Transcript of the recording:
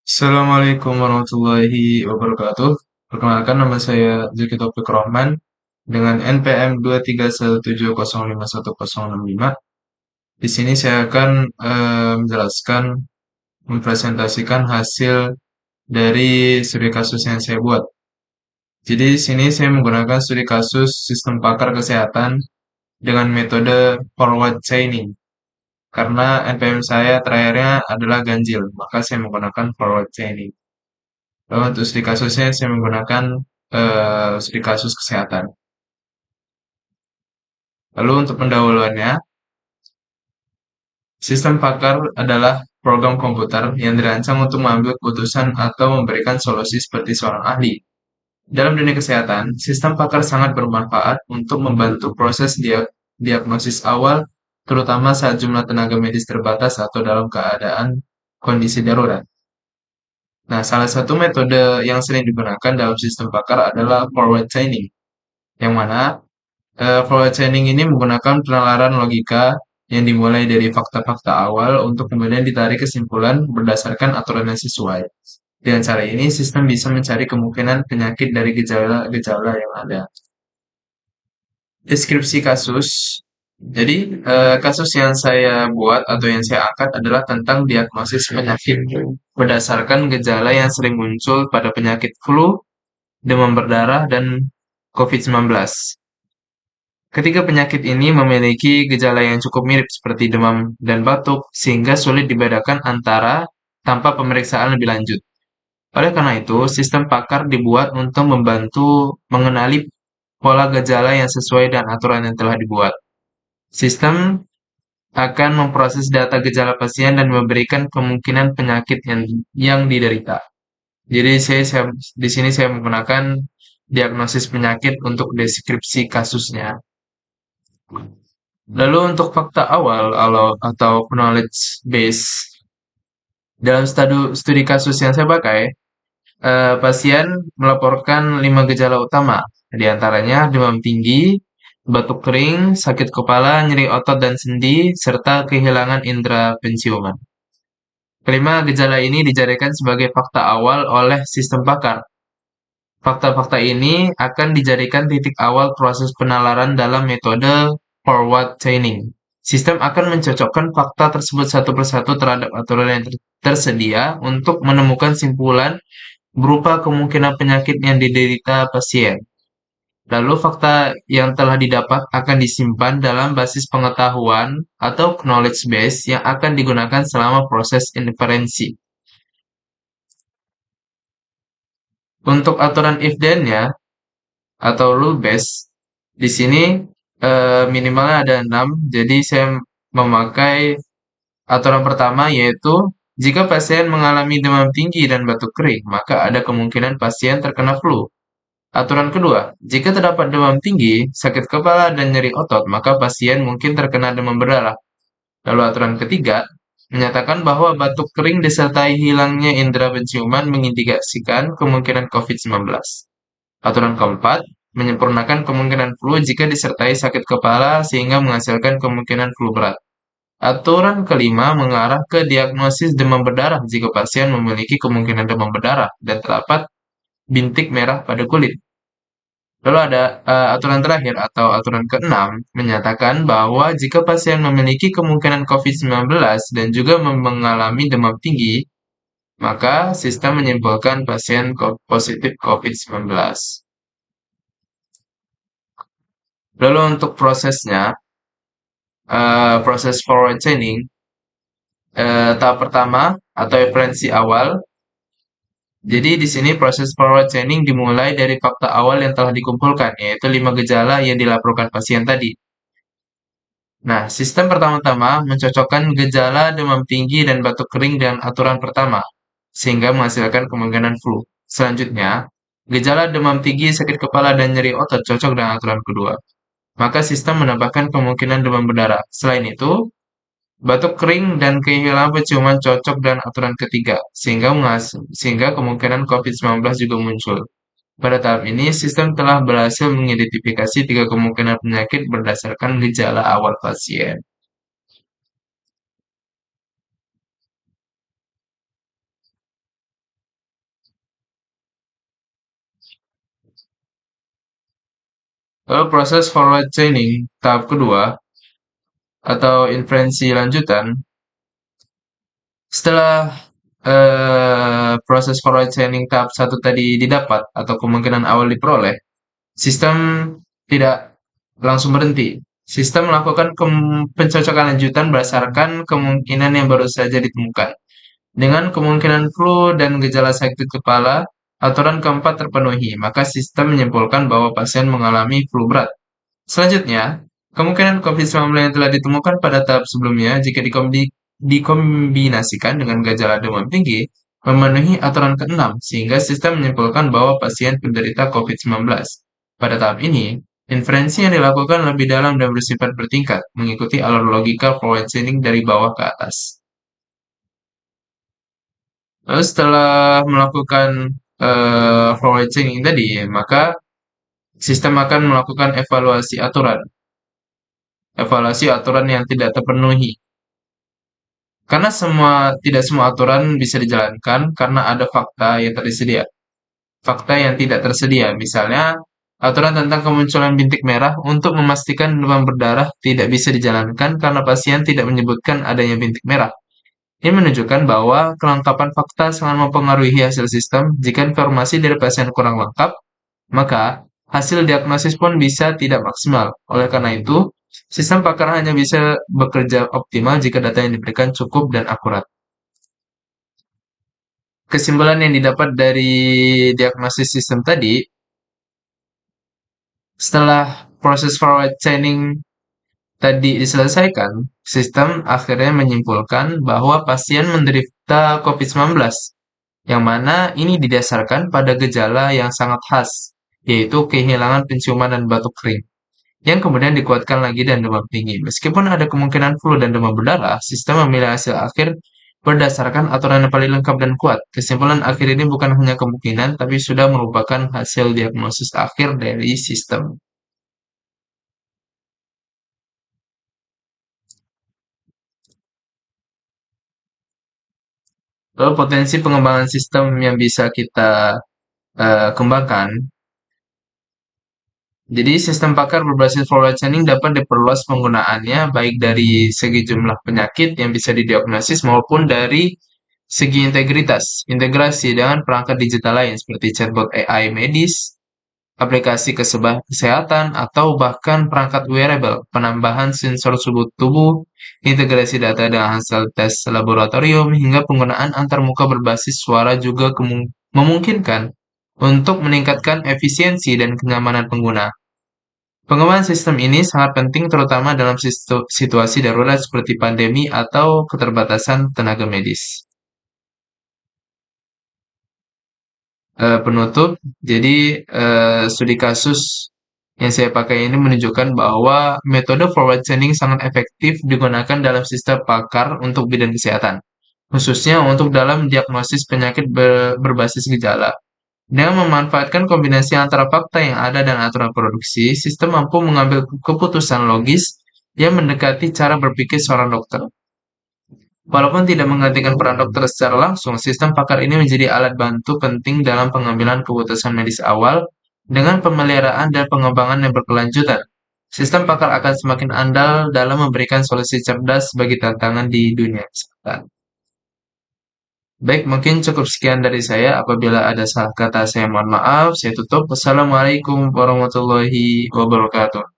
Assalamualaikum warahmatullahi wabarakatuh. Perkenalkan nama saya Zaki Taufik Rahman dengan NPM 231705165. Di sini saya akan menjelaskan, mempresentasikan hasil dari studi kasus yang saya buat. Jadi di sini saya menggunakan studi kasus sistem pakar kesehatan dengan metode forward chaining. Karena NPM saya terakhirnya adalah ganjil, maka saya menggunakan forward chaining. Lalu untuk studi kasusnya saya menggunakan studi kasus kesehatan. Lalu untuk pendahuluannya, sistem pakar adalah program komputer yang dirancang untuk mengambil keputusan atau memberikan solusi seperti seorang ahli. Dalam dunia kesehatan, sistem pakar sangat bermanfaat untuk membantu proses diagnosis awal, terutama saat jumlah tenaga medis terbatas atau dalam keadaan kondisi darurat. Nah, salah satu metode yang sering digunakan dalam sistem pakar adalah forward chaining, yang mana forward chaining ini menggunakan penalaran logika yang dimulai dari fakta-fakta awal untuk kemudian ditarik kesimpulan berdasarkan aturan yang sesuai. Dengan cara ini, sistem bisa mencari kemungkinan penyakit dari gejala-gejala yang ada. Deskripsi kasus. Jadi, kasus yang saya buat atau yang saya angkat adalah tentang diagnosis penyakit berdasarkan gejala yang sering muncul pada penyakit flu, demam berdarah, dan COVID-19. Ketiga penyakit ini memiliki gejala yang cukup mirip seperti demam dan batuk, sehingga sulit dibedakan antara tanpa pemeriksaan lebih lanjut. Oleh karena itu, sistem pakar dibuat untuk membantu mengenali pola gejala yang sesuai dengan aturan yang telah dibuat. Sistem akan memproses data gejala pasien dan memberikan kemungkinan penyakit yang diderita. Jadi di sini saya menggunakan diagnosis penyakit untuk deskripsi kasusnya. Lalu untuk fakta awal atau knowledge base, dalam studi kasus yang saya pakai, pasien melaporkan 5 gejala utama, di antaranya demam tinggi, batuk kering, sakit kepala, nyeri otot dan sendi, serta kehilangan indera penciuman. Kelima gejala ini dijadikan sebagai fakta awal oleh sistem pakar. Fakta-fakta ini akan dijadikan titik awal proses penalaran dalam metode forward chaining. Sistem akan mencocokkan fakta tersebut satu persatu terhadap aturan yang tersedia untuk menemukan simpulan berupa kemungkinan penyakit yang diderita pasien. Lalu fakta yang telah didapat akan disimpan dalam basis pengetahuan atau knowledge base yang akan digunakan selama proses inferensi. Untuk aturan if then-nya atau rule base, di sini minimalnya ada 6. Jadi saya memakai aturan pertama yaitu jika pasien mengalami demam tinggi dan batuk kering, maka ada kemungkinan pasien terkena flu. Aturan kedua, jika terdapat demam tinggi, sakit kepala, dan nyeri otot, maka pasien mungkin terkena demam berdarah. Lalu aturan ketiga, menyatakan bahwa batuk kering disertai hilangnya indera penciuman mengindikasikan kemungkinan COVID-19. Aturan keempat, menyempurnakan kemungkinan flu jika disertai sakit kepala sehingga menghasilkan kemungkinan flu berat. Aturan kelima mengarah ke diagnosis demam berdarah jika pasien memiliki kemungkinan demam berdarah dan terdapat bintik merah pada kulit. Lalu ada aturan terakhir atau aturan keenam menyatakan bahwa jika pasien memiliki kemungkinan COVID-19 dan juga mengalami demam tinggi, maka sistem menyimpulkan pasien positif COVID-19. Lalu untuk prosesnya, proses forward chaining, tahap pertama atau referensi awal. Jadi di sini proses forward chaining dimulai dari fakta awal yang telah dikumpulkan, yaitu 5 gejala yang dilaporkan pasien tadi. Nah, sistem pertama-tama mencocokkan gejala demam tinggi dan batuk kering dengan aturan pertama, sehingga menghasilkan kemungkinan flu. Selanjutnya, gejala demam tinggi, sakit kepala, dan nyeri otot cocok dengan aturan kedua. Maka sistem menambahkan kemungkinan demam berdarah. Selain itu, batuk kering dan kehilangan penciuman cocok dengan aturan ketiga, sehingga kemungkinan COVID-19 juga muncul. Pada tahap ini, sistem telah berhasil mengidentifikasi 3 kemungkinan penyakit berdasarkan gejala awal pasien. Lalu proses forward chaining tahap kedua atau inferensi lanjutan, setelah proses forward chaining tahap satu tadi didapat atau kemungkinan awal diperoleh, sistem tidak langsung berhenti. Sistem melakukan pencocokan lanjutan berdasarkan kemungkinan yang baru saja ditemukan. Dengan kemungkinan flu dan gejala sakit kepala, aturan keempat terpenuhi, maka sistem menyimpulkan bahwa pasien mengalami flu berat. Selanjutnya, kemungkinan COVID-19 yang telah ditemukan pada tahap sebelumnya jika dikombinasikan dengan gejala demam tinggi memenuhi aturan keenam, sehingga sistem menyimpulkan bahwa pasien penderita COVID-19. Pada tahap ini, inferensi yang dilakukan lebih dalam dan bersifat bertingkat, mengikuti alur logika forward chaining dari bawah ke atas. Lalu setelah melakukan forward chaining tadi, maka sistem akan melakukan evaluasi aturan yang tidak terpenuhi. Karena tidak semua aturan bisa dijalankan karena ada fakta yang tersedia. Fakta yang tidak tersedia, misalnya aturan tentang kemunculan bintik merah untuk memastikan demam berdarah tidak bisa dijalankan karena pasien tidak menyebutkan adanya bintik merah. Ini menunjukkan bahwa kelengkapan fakta sangat mempengaruhi hasil sistem. Jika informasi dari pasien kurang lengkap, maka hasil diagnosis pun bisa tidak maksimal. Oleh karena itu, sistem pakar hanya bisa bekerja optimal jika data yang diberikan cukup dan akurat. Kesimpulan yang didapat dari diagnosis sistem tadi, setelah proses forward chaining tadi diselesaikan, sistem akhirnya menyimpulkan bahwa pasien menderita COVID-19, yang mana ini didasarkan pada gejala yang sangat khas, yaitu kehilangan penciuman dan batuk kering, yang kemudian dikuatkan lagi dan demam tinggi. Meskipun ada kemungkinan flu dan demam berdarah, sistem memilih hasil akhir berdasarkan aturan yang paling lengkap dan kuat. Kesimpulan akhir ini bukan hanya kemungkinan, tapi sudah merupakan hasil diagnosis akhir dari sistem. Lalu potensi pengembangan sistem yang bisa kita kembangkan. Jadi sistem pakar berbasis forward chaining dapat diperluas penggunaannya baik dari segi jumlah penyakit yang bisa didiagnosis maupun dari segi integritas, integrasi dengan perangkat digital lain seperti chatbot AI medis, aplikasi kesehatan, atau bahkan perangkat wearable, penambahan sensor suhu tubuh, integrasi data dengan hasil tes laboratorium, hingga penggunaan antarmuka berbasis suara juga memungkinkan untuk meningkatkan efisiensi dan kenyamanan pengguna. Pengembangan sistem ini sangat penting terutama dalam situasi darurat seperti pandemi atau keterbatasan tenaga medis. Penutup, jadi studi kasus yang saya pakai ini menunjukkan bahwa metode forward chaining sangat efektif digunakan dalam sistem pakar untuk bidang kesehatan, khususnya untuk dalam diagnosis penyakit berbasis gejala. Dengan memanfaatkan kombinasi antara fakta yang ada dan aturan produksi, sistem mampu mengambil keputusan logis yang mendekati cara berpikir seorang dokter. Walaupun tidak menggantikan peran dokter secara langsung, sistem pakar ini menjadi alat bantu penting dalam pengambilan keputusan medis awal dengan pemeliharaan dan pengembangan yang berkelanjutan. Sistem pakar akan semakin andal dalam memberikan solusi cerdas bagi tantangan di dunia kesehatan. Baik, mungkin cukup sekian dari saya. Apabila ada salah kata, saya mohon maaf. Saya tutup. Wassalamualaikum warahmatullahi wabarakatuh.